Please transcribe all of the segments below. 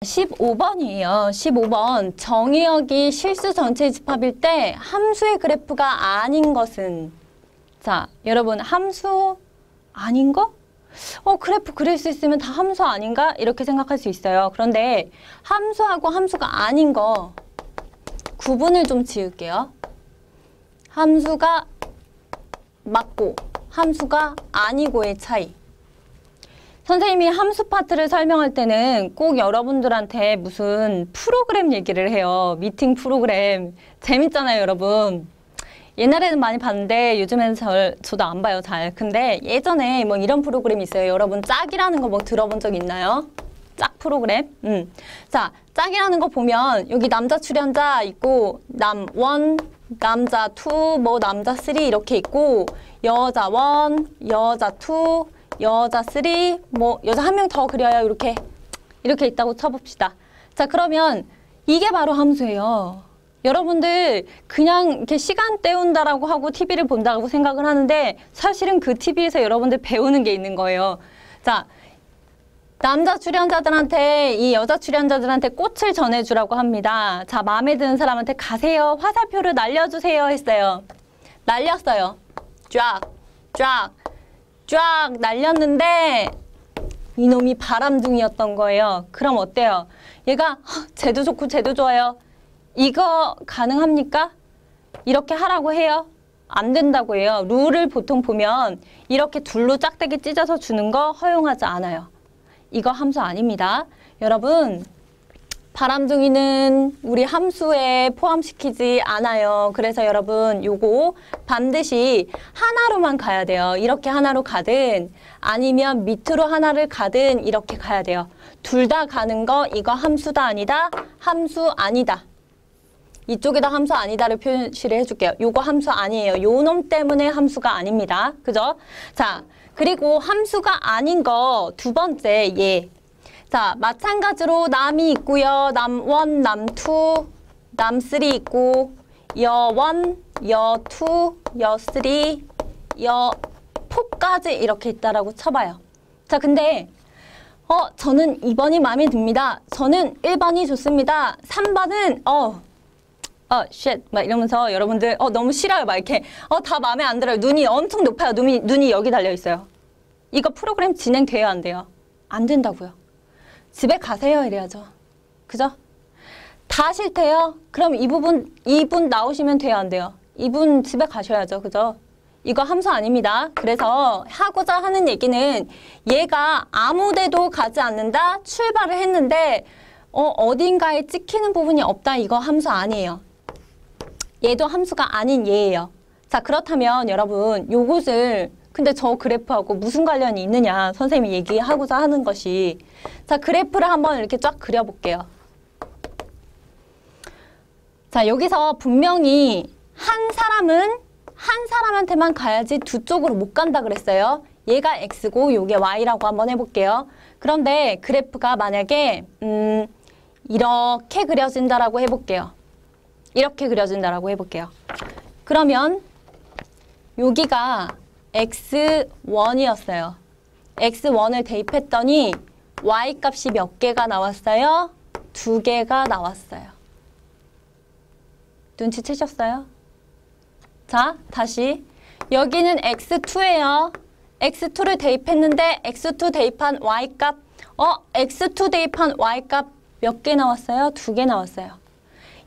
15번이에요. 15번. 정의역이 실수 전체 집합일 때 함수의 그래프가 아닌 것은? 자, 여러분 함수 아닌 거? 그래프 그릴 수 있으면 다 함수 아닌가? 이렇게 생각할 수 있어요. 그런데 함수하고 함수가 아닌 거 구분을 좀 지을게요. 함수가 맞고 함수가 아니고의 차이. 선생님이 함수 파트를 설명할 때는 꼭 여러분들한테 무슨 프로그램 얘기를 해요. 미팅 프로그램. 재밌잖아요, 여러분. 옛날에는 많이 봤는데 요즘에는 저도 안 봐요, 잘. 근데 예전에 뭐 이런 프로그램이 있어요. 여러분 짝이라는 거 뭐 들어본 적 있나요? 짝 프로그램? 자, 짝이라는 거 보면 여기 남자 출연자 있고 남 1, 남자 2, 뭐 남자 3 이렇게 있고 여자 1, 여자 2, 여자 3, 뭐 여자 한 명 더 그려요. 이렇게 있다고 쳐봅시다. 자, 그러면 이게 바로 함수예요. 여러분들 그냥 이렇게 시간 때운다라고 하고 TV를 본다고 생각을 하는데 사실은 그 TV에서 여러분들 배우는 게 있는 거예요. 자, 남자 출연자들한테 이 여자 출연자들한테 꽃을 전해주라고 합니다. 자, 마음에 드는 사람한테 가세요. 화살표를 날려주세요 했어요. 날렸어요. 쫙 날렸는데 이놈이 바람둥이였던 거예요. 그럼 어때요? 얘가 쟤도 좋고 쟤도 좋아요. 이거 가능합니까? 이렇게 하라고 해요? 안 된다고 해요. 룰을 보통 보면 이렇게 둘로 짝대기 찢어서 주는 거 허용하지 않아요. 이거 함수 아닙니다. 여러분, 바람둥이는 우리 함수에 포함시키지 않아요. 그래서 여러분 요거 반드시 하나로만 가야 돼요. 이렇게 하나로 가든 아니면 밑으로 하나를 가든 이렇게 가야 돼요. 둘 다 가는 거 이거 함수다 아니다. 함수 아니다. 이쪽에다 함수 아니다를 표시를 해줄게요. 요거 함수 아니에요. 요 놈 때문에 함수가 아닙니다. 그죠? 자, 그리고 함수가 아닌 거 두 번째 얘. 자, 마찬가지로 남이 있고요. 남 1, 남 2, 남 3 있고 여 1, 여 2, 여 3, 여 4까지 이렇게 있다라고 쳐봐요. 자, 근데 저는 2번이 마음에 듭니다. 저는 1번이 좋습니다. 3번은 shit 막 이러면서 여러분들 너무 싫어요. 막 이렇게 다 마음에 안 들어요. 눈이 엄청 높아요. 눈이 여기 달려 있어요. 이거 프로그램 진행돼요, 안 돼요? 안 된다고요. 집에 가세요 이래야죠. 그죠? 다 싫대요? 그럼 이분 나오시면 돼요, 안 돼요? 이분 집에 가셔야죠. 그죠? 이거 함수 아닙니다. 그래서 하고자 하는 얘기는 얘가 아무 데도 가지 않는다. 출발을 했는데 어딘가에 찍히는 부분이 없다. 이거 함수 아니에요. 얘도 함수가 아닌 얘예요. 자, 그렇다면 여러분 요것을 근데 저 그래프하고 무슨 관련이 있느냐 선생님이 얘기하고자 하는 것이 자, 그래프를 한번 이렇게 쫙 그려볼게요. 자, 여기서 분명히 한 사람한테만 가야지 두 쪽으로 못 간다 그랬어요. 얘가 X고 요게 Y라고 한번 해볼게요. 그런데 그래프가 만약에 이렇게 그려진다라고 해볼게요. 이렇게 그려진다라고 해볼게요. 그러면 여기가 x1이었어요. x1을 대입했더니 y값이 몇 개가 나왔어요? 2개가 나왔어요. 눈치채셨어요? 자, 다시 여기는 x2예요. x2를 대입했는데 x2 대입한 y값 x2 대입한 y값 몇 개 나왔어요? 2개 나왔어요.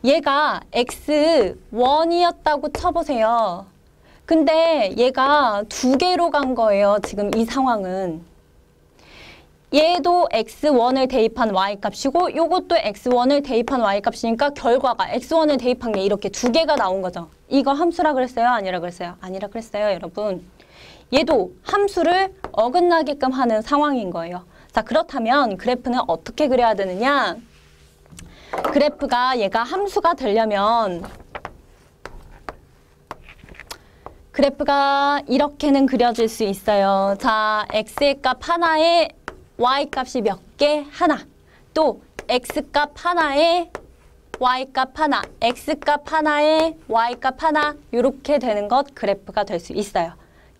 얘가 x1이었다고 쳐보세요. 근데 얘가 2개로 간 거예요. 지금 이 상황은. 얘도 x1을 대입한 y값이고 요것도 x1을 대입한 y값이니까 결과가 x1을 대입한 게 이렇게 2개가 나온 거죠. 이거 함수라 그랬어요? 아니라 그랬어요? 아니라 그랬어요, 여러분. 얘도 함수를 어긋나게끔 하는 상황인 거예요. 자, 그렇다면 그래프는 어떻게 그려야 되느냐? 그래프가 얘가 함수가 되려면 그래프가 이렇게는 그려질 수 있어요. 자, x의 값 하나에 y값이 몇 개? 하나. 또 x값 하나에 y값 하나, x값 하나에 y값 하나 이렇게 되는 것 그래프가 될 수 있어요.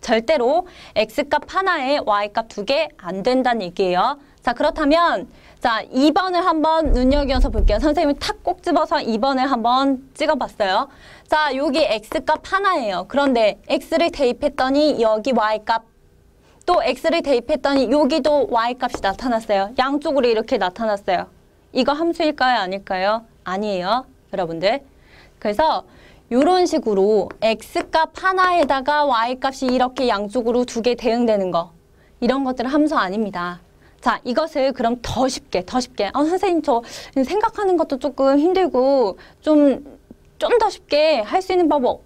절대로 x값 하나에 y값 두 개 안 된다는 얘기예요. 자, 그렇다면 자, 2번을 한번 눈여겨서 볼게요. 선생님이 탁 꼭 집어서 2번을 한번 찍어봤어요. 자, 여기 x값 하나예요. 그런데 x를 대입했더니 여기 y값, 또 x를 대입했더니 여기도 y값이 나타났어요. 양쪽으로 이렇게 나타났어요. 이거 함수일까요? 아닐까요? 아니에요, 여러분들. 그래서 이런 식으로 x값 하나에다가 y값이 이렇게 양쪽으로 두 개 대응되는 거, 이런 것들은 함수 아닙니다. 자, 이것을 그럼 더 쉽게 선생님 저 생각하는 것도 조금 힘들고 좀 더 쉽게 할 수 있는 방법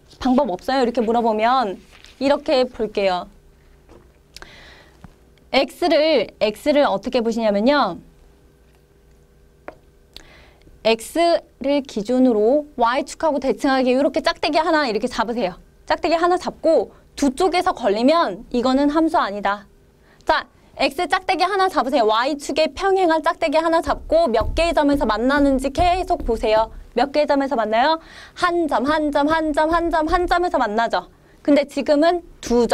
없어요? 이렇게 물어보면 이렇게 볼게요. x를 어떻게 보시냐면요. x를 기준으로 y축하고 대칭하게 이렇게 짝대기 하나 이렇게 잡으세요. 짝대기 하나 잡고 두 쪽에서 걸리면 이거는 함수 아니다. 자, x 짝대기 하나 잡으세요. y축에 평행한 짝대기 하나 잡고 몇 개의 점에서 만나는지 계속 보세요. 몇 개의 점에서 만나요? 한 점에서 만나죠. 근데 지금은 두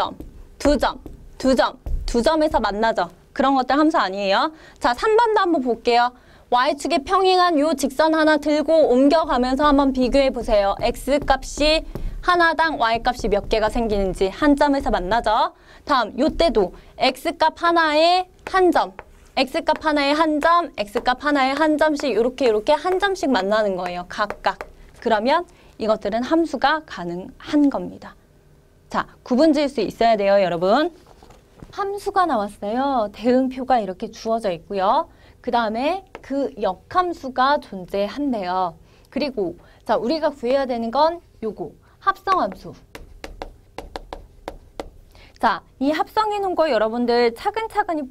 점에서 만나죠. 그런 것들 함수 아니에요. 자, 3번도 한번 볼게요. y축에 평행한 요 직선 하나 들고 옮겨가면서 한번 비교해 보세요. x값이 하나당 y값이 몇 개가 생기는지 한 점에서 만나죠. 다음 요때도 x값 하나에 한 점, x값 하나에 한 점, x값 하나에 한 점씩 이렇게 한 점씩 만나는 거예요. 각각. 그러면 이것들은 함수가 가능한 겁니다. 자, 구분 지을 수 있어야 돼요, 여러분. 함수가 나왔어요. 대응표가 이렇게 주어져 있고요. 그 다음에 그 역함수가 존재한대요. 그리고 자, 우리가 구해야 되는 건 요거 합성함수. 자, 이 합성해 놓은 거 여러분들 차근차근히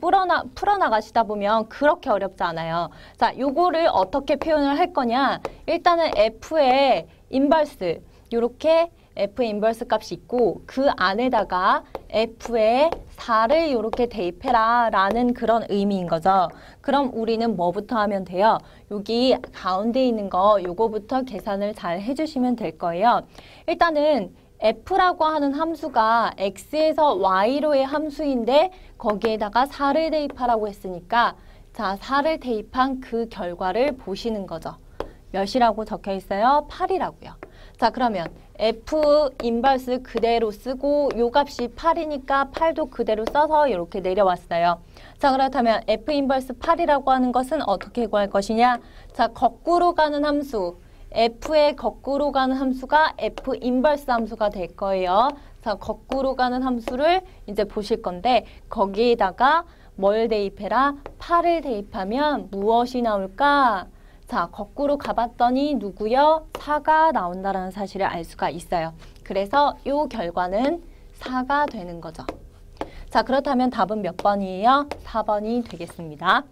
풀어나가시다 보면 그렇게 어렵지 않아요. 자, 요거를 어떻게 표현을 할 거냐. 일단은 f의 인버스, 요렇게 f의 인버스 값이 있고 그 안에다가 f의 4를 이렇게 대입해라 라는 그런 의미인 거죠. 그럼 우리는 뭐부터 하면 돼요? 여기 가운데 있는 거 요거부터 계산을 잘 해주시면 될 거예요. 일단은 f라고 하는 함수가 x에서 y로의 함수인데 거기에다가 4를 대입하라고 했으니까 자, 4를 대입한 그 결과를 보시는 거죠. 몇이라고 적혀 있어요? 8이라고요. 자, 그러면 f 인버스 그대로 쓰고 요 값이 8이니까 8도 그대로 써서 이렇게 내려왔어요. 자, 그렇다면 f 인버스 8이라고 하는 것은 어떻게 구할 것이냐? 자, 거꾸로 가는 함수, f의 거꾸로 가는 함수가 f 인버스 함수가 될 거예요. 자, 거꾸로 가는 함수를 이제 보실 건데 거기에다가 뭘 대입해라? 8을 대입하면 무엇이 나올까? 자, 거꾸로 가봤더니 누구요? 4가 나온다는 사실을 알 수가 있어요. 그래서 이 결과는 4가 되는 거죠. 자, 그렇다면 답은 몇 번이에요? 4번이 되겠습니다.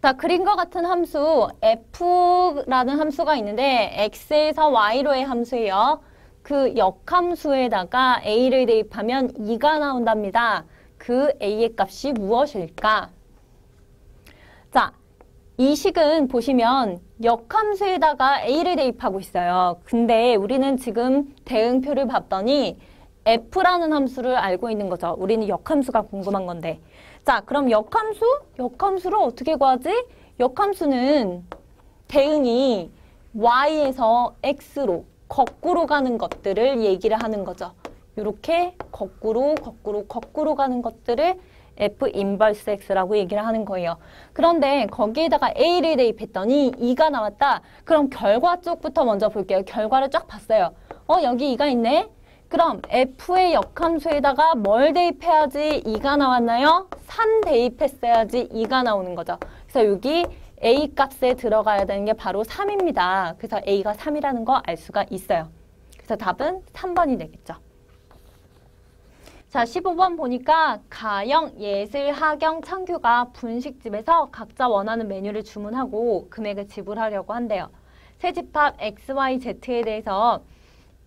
자, 그림과 같은 함수 f라는 함수가 있는데 x에서 y로의 함수예요. 그 역함수에다가 a를 대입하면 2가 나온답니다. 그 a의 값이 무엇일까? 자, 이 식은 보시면 역함수에다가 a를 대입하고 있어요. 근데 우리는 지금 대응표를 봤더니 f라는 함수를 알고 있는 거죠. 우리는 역함수가 궁금한 건데. 자, 그럼 역함수를 어떻게 구하지? 역함수는 대응이 y에서 x로 거꾸로 가는 것들을 얘기를 하는 거죠. 이렇게 거꾸로 가는 것들을 f 인버스 x라고 얘기를 하는 거예요. 그런데 거기에다가 a를 대입했더니 2가 나왔다. 그럼 결과 쪽부터 먼저 볼게요. 결과를 쫙 봤어요. 여기 2가 있네. 그럼 f의 역함수에다가 뭘 대입해야지 2가 나왔나요? 3 대입했어야지 2가 나오는 거죠. 그래서 여기 a 값에 들어가야 되는 게 바로 3입니다. 그래서 a가 3이라는 거 알 수가 있어요. 그래서 답은 3번이 되겠죠. 자, 15번 보니까 가영, 예슬, 하경, 창규가 분식집에서 각자 원하는 메뉴를 주문하고 금액을 지불하려고 한대요. 세집합 XYZ에 대해서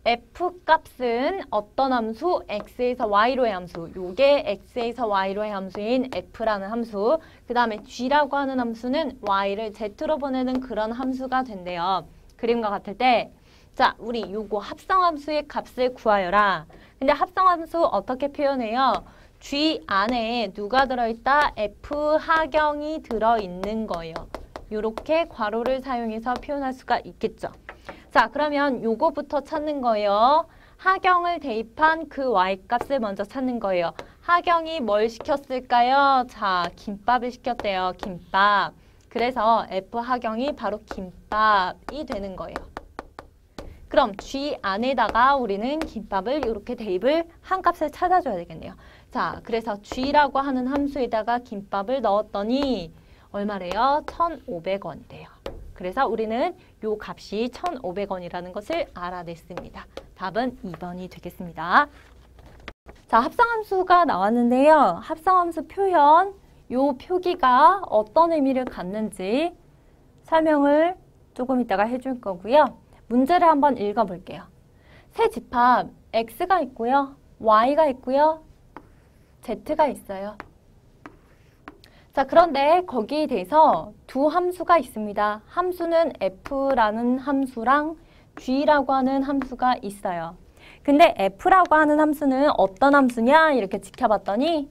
F값은 어떤 함수? X에서 Y로의 함수. 요게 X에서 Y로의 함수인 F라는 함수. 그 다음에 G라고 하는 함수는 Y를 Z로 보내는 그런 함수가 된대요. 그림과 같을 때 자, 우리 요거 합성함수의 값을 구하여라. 근데 합성함수 어떻게 표현해요? G 안에 누가 들어있다? F 하경이 들어있는 거예요. 이렇게 괄호를 사용해서 표현할 수가 있겠죠. 자, 그러면 요거부터 찾는 거예요. 하경을 대입한 그 y값을 먼저 찾는 거예요. 하경이 뭘 시켰을까요? 자, 김밥을 시켰대요. 김밥. 그래서 F 하경이 바로 김밥이 되는 거예요. 그럼 G 안에다가 우리는 김밥을 이렇게 대입을 한 값을 찾아줘야 되겠네요. 자, 그래서 G라고 하는 함수에다가 김밥을 넣었더니 얼마래요? 1,500원이래요. 그래서 우리는 요 값이 1,500원이라는 것을 알아냈습니다. 답은 2번이 되겠습니다. 자, 합성함수가 나왔는데요. 합성함수 표현, 요 표기가 어떤 의미를 갖는지 설명을 조금 이따가 해줄 거고요. 문제를 한번 읽어볼게요. 세 집합 x가 있고요. y가 있고요. z가 있어요. 자, 그런데 거기에 대해서 두 함수가 있습니다. 함수는 f라는 함수랑 g라고 하는 함수가 있어요. 근데 f라고 하는 함수는 어떤 함수냐? 이렇게 지켜봤더니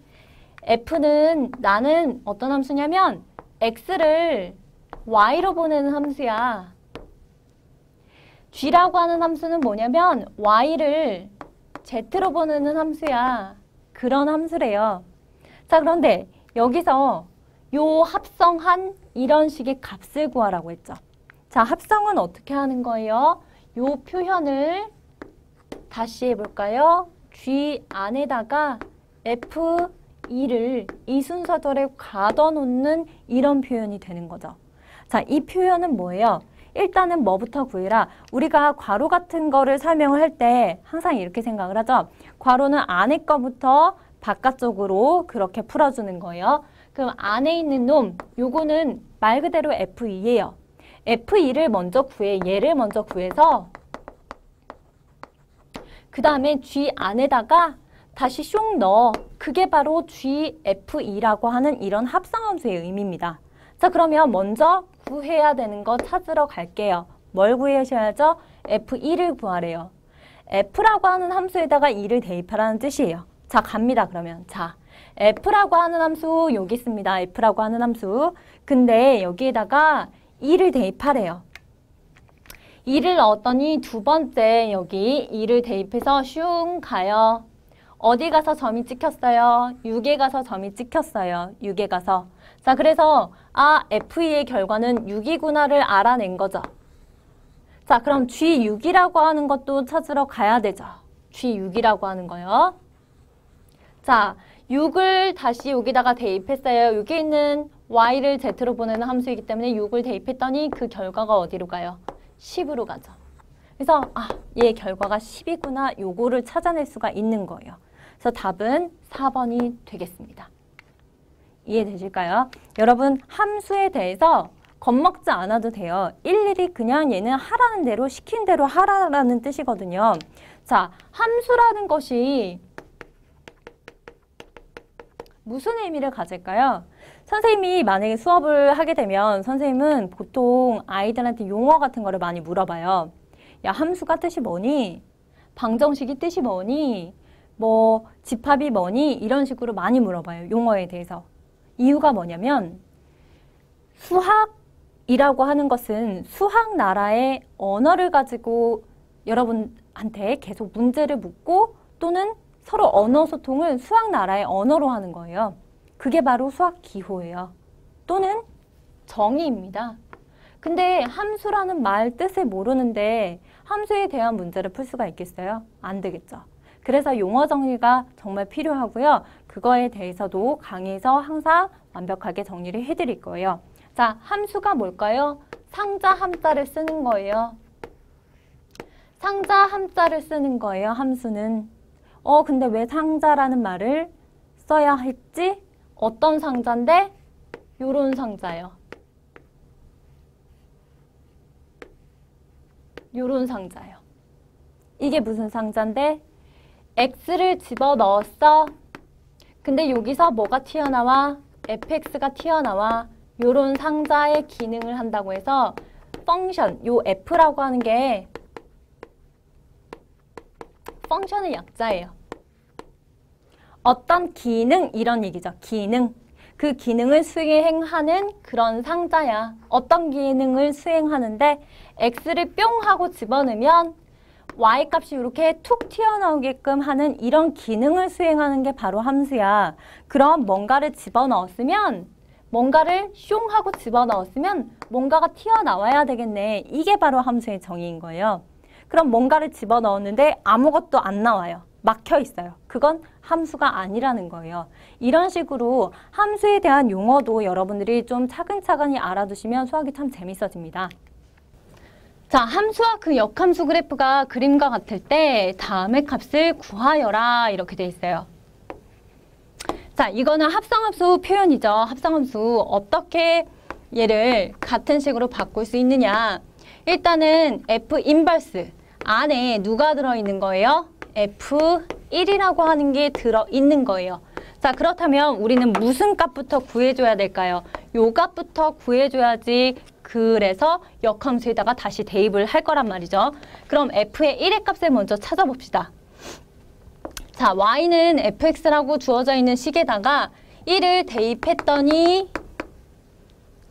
f는 나는 어떤 함수냐면 x를 y로 보내는 함수야. g라고 하는 함수는 뭐냐면 y를 z로 보내는 함수야. 그런 함수래요. 자, 그런데 여기서 요 합성한 이런 식의 값을 구하라고 했죠. 자, 합성은 어떻게 하는 거예요? 요 표현을 다시 해볼까요? G 안에다가 F2를 이 순서대로 가둬놓는 이런 표현이 되는 거죠. 자, 이 표현은 뭐예요? 일단은 뭐부터 구해라? 우리가 괄호 같은 거를 설명을 할 때 항상 이렇게 생각을 하죠. 괄호는 안에 거부터 바깥쪽으로 그렇게 풀어주는 거예요. 그럼 안에 있는 놈, 요거는 말 그대로 F2예요. F2를 먼저 구해, 얘를 먼저 구해서 그 다음에 G 안에다가 다시 쇽 넣어. 그게 바로 GF2라고 하는 이런 합성함수의 의미입니다. 자, 그러면 먼저 구해야 되는 거 찾으러 갈게요. 뭘 구하셔야죠? F2를 구하래요. F라고 하는 함수에다가 2를 대입하라는 뜻이에요. 자, 갑니다, 그러면. 자, F라고 하는 함수 여기 있습니다. F라고 하는 함수. 근데 여기에다가 2를 대입하래요. 2를 넣었더니 두 번째 여기 2를 대입해서 슝 가요. 어디 가서 점이 찍혔어요? 6에 가서 점이 찍혔어요. 6에 가서. 자, 그래서 F2의 결과는 6이구나를 알아낸 거죠. 자, 그럼 G6이라고 하는 것도 찾으러 가야 되죠. G6이라고 하는 거요. 자, 6을 다시 여기다가 대입했어요. 여기 있는 y를 z로 보내는 함수이기 때문에 6을 대입했더니 그 결과가 어디로 가요? 10으로 가죠. 그래서 얘 결과가 10이구나. 요거를 찾아낼 수가 있는 거예요. 그래서 답은 4번이 되겠습니다. 이해되실까요? 여러분, 함수에 대해서 겁먹지 않아도 돼요. 일일이 그냥 얘는 하라는 대로 시킨 대로 하라는 뜻이거든요. 자, 함수라는 것이 무슨 의미를 가질까요? 선생님이 만약에 수업을 하게 되면 선생님은 보통 아이들한테 용어 같은 거를 많이 물어봐요. 야, 함수가 뜻이 뭐니? 방정식이 뜻이 뭐니? 뭐 집합이 뭐니? 이런 식으로 많이 물어봐요. 용어에 대해서. 이유가 뭐냐면 수학이라고 하는 것은 수학 나라의 언어를 가지고 여러분한테 계속 문제를 묻고 또는 서로 언어 소통을 수학 나라의 언어로 하는 거예요. 그게 바로 수학 기호예요. 또는 정의입니다. 근데 함수라는 말 뜻을 모르는데 함수에 대한 문제를 풀 수가 있겠어요? 안 되겠죠. 그래서 용어 정리가 정말 필요하고요. 그거에 대해서도 강의에서 항상 완벽하게 정리를 해드릴 거예요. 자, 함수가 뭘까요? 상자 함자를 쓰는 거예요. 상자 함자를 쓰는 거예요, 함수는. 근데 왜 상자라는 말을 써야 했지? 어떤 상자인데? 요런 상자요. 요런 상자요. 이게 무슨 상자인데? x를 집어넣었어. 근데 여기서 뭐가 튀어나와? fx가 튀어나와. 요런 상자의 기능을 한다고 해서 펑션, 요 f라고 하는 게 펑션의 약자예요. 어떤 기능 이런 얘기죠. 기능. 그 기능을 수행하는 그런 상자야. 어떤 기능을 수행하는데 x를 뿅 하고 집어넣으면 y값이 이렇게 툭 튀어나오게끔 하는 이런 기능을 수행하는 게 바로 함수야. 그럼 뭔가를 집어넣었으면 뭔가를 슝 하고 집어넣었으면 뭔가가 튀어나와야 되겠네. 이게 바로 함수의 정의인 거예요. 그럼 뭔가를 집어넣었는데 아무것도 안 나와요. 막혀 있어요. 그건 함수가 아니라는 거예요. 이런 식으로 함수에 대한 용어도 여러분들이 좀 차근차근히 알아두시면 수학이 참 재밌어집니다. 자, 함수와 그 역함수 그래프가 그림과 같을 때 다음의 값을 구하여라 이렇게 돼 있어요. 자, 이거는 합성함수 표현이죠. 합성함수 어떻게 얘를 같은 식으로 바꿀 수 있느냐. 일단은 F 인버스 안에 누가 들어있는 거예요? F1이라고 하는 게 들어있는 거예요. 자, 그렇다면 우리는 무슨 값부터 구해줘야 될까요? 요 값부터 구해줘야지. 그래서 역함수에다가 다시 대입을 할 거란 말이죠. 그럼 F의 1의 값을 먼저 찾아봅시다. 자, Y는 fx라고 주어져 있는 식에다가 1을 대입했더니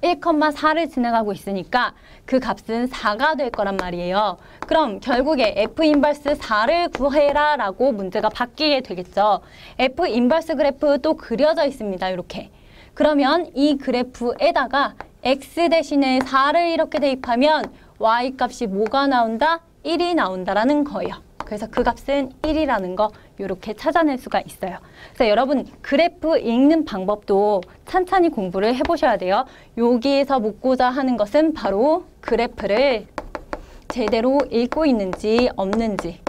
1,4를 지나가고 있으니까 그 값은 4가 될 거란 말이에요. 그럼 결국에 F 인버스 4를 구해라 라고 문제가 바뀌게 되겠죠. F 인버스 그래프 또 그려져 있습니다. 이렇게. 그러면 이 그래프에다가 x 대신에 4를 이렇게 대입하면 y 값이 뭐가 나온다? 1이 나온다라는 거예요. 그래서 그 값은 1이라는 거 이렇게 찾아낼 수가 있어요. 그래서 여러분 그래프 읽는 방법도 찬찬히 공부를 해보셔야 돼요. 여기에서 묻고자 하는 것은 바로 그래프를 제대로 읽고 있는지 없는지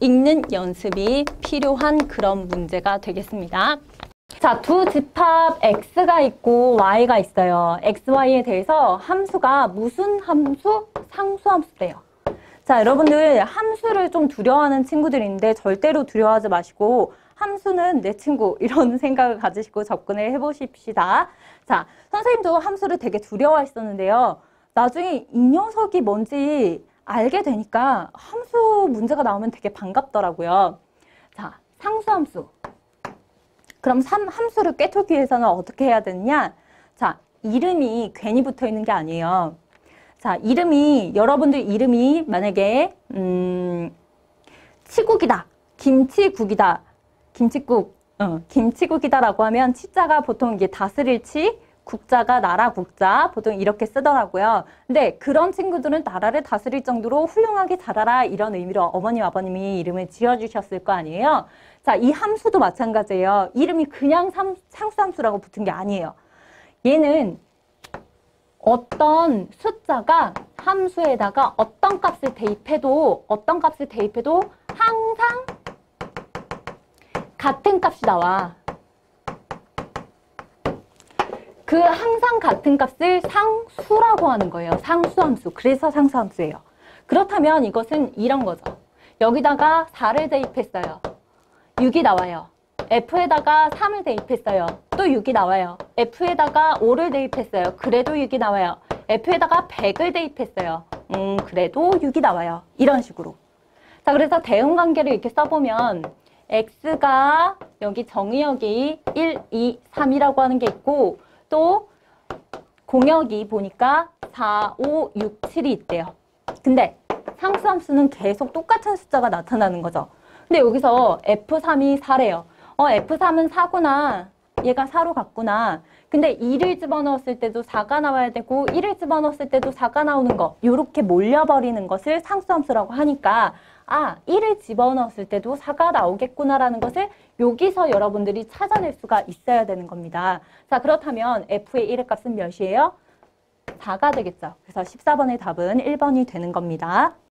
읽는 연습이 필요한 그런 문제가 되겠습니다. 자, 두 집합 x가 있고 y가 있어요. x, y에 대해서 함수가 무슨 함수? 상수함수래요. 자, 여러분들 함수를 좀 두려워하는 친구들인데 절대로 두려워하지 마시고 함수는 내 친구 이런 생각을 가지시고 접근을 해보십시다. 자, 선생님도 함수를 되게 두려워했었는데요. 나중에 이 녀석이 뭔지 알게 되니까 함수 문제가 나오면 되게 반갑더라고요. 자, 상수함수. 그럼 함수를 꿰뚫기 위해서는 어떻게 해야 되느냐? 자, 이름이 괜히 붙어 있는 게 아니에요. 자, 여러분들 이름이 만약에, 치국이다, 김치국이다, 김치국이다라고 하면 치자가 보통 이게 다스릴 치, 국자가 나라 국자, 보통 이렇게 쓰더라고요. 근데 그런 친구들은 나라를 다스릴 정도로 훌륭하게 자라라 이런 의미로 어머님, 아버님이 이름을 지어주셨을 거 아니에요. 자, 이 함수도 마찬가지예요. 이름이 그냥 상수함수라고 붙은 게 아니에요. 얘는 어떤 숫자가 함수에다가 어떤 값을 대입해도 항상 같은 값이 나와. 그 항상 같은 값을 상수라고 하는 거예요. 상수함수. 그래서 상수함수예요. 그렇다면 이것은 이런 거죠. 여기다가 4를 대입했어요. 6이 나와요. F에다가 3을 대입했어요. 또 6이 나와요. F에다가 5를 대입했어요. 그래도 6이 나와요. F에다가 100을 대입했어요. 그래도 6이 나와요. 이런 식으로. 자, 그래서 대응관계를 이렇게 써보면 X가 여기 정의역이 1, 2, 3이라고 하는 게 있고 또 공역이 보니까 4, 5, 6, 7이 있대요. 근데 상수함수는 계속 똑같은 숫자가 나타나는 거죠. 근데 여기서 F3이 4래요. F3은 4구나. 얘가 4로 갔구나. 근데 2를 집어넣었을 때도 4가 나와야 되고 1을 집어넣었을 때도 4가 나오는 거. 이렇게 몰려버리는 것을 상수함수라고 하니까 1을 집어넣었을 때도 4가 나오겠구나라는 것을 여기서 여러분들이 찾아낼 수가 있어야 되는 겁니다. 자, 그렇다면 F의 1의 값은 몇이에요? 4가 되겠죠. 그래서 14번의 답은 1번이 되는 겁니다.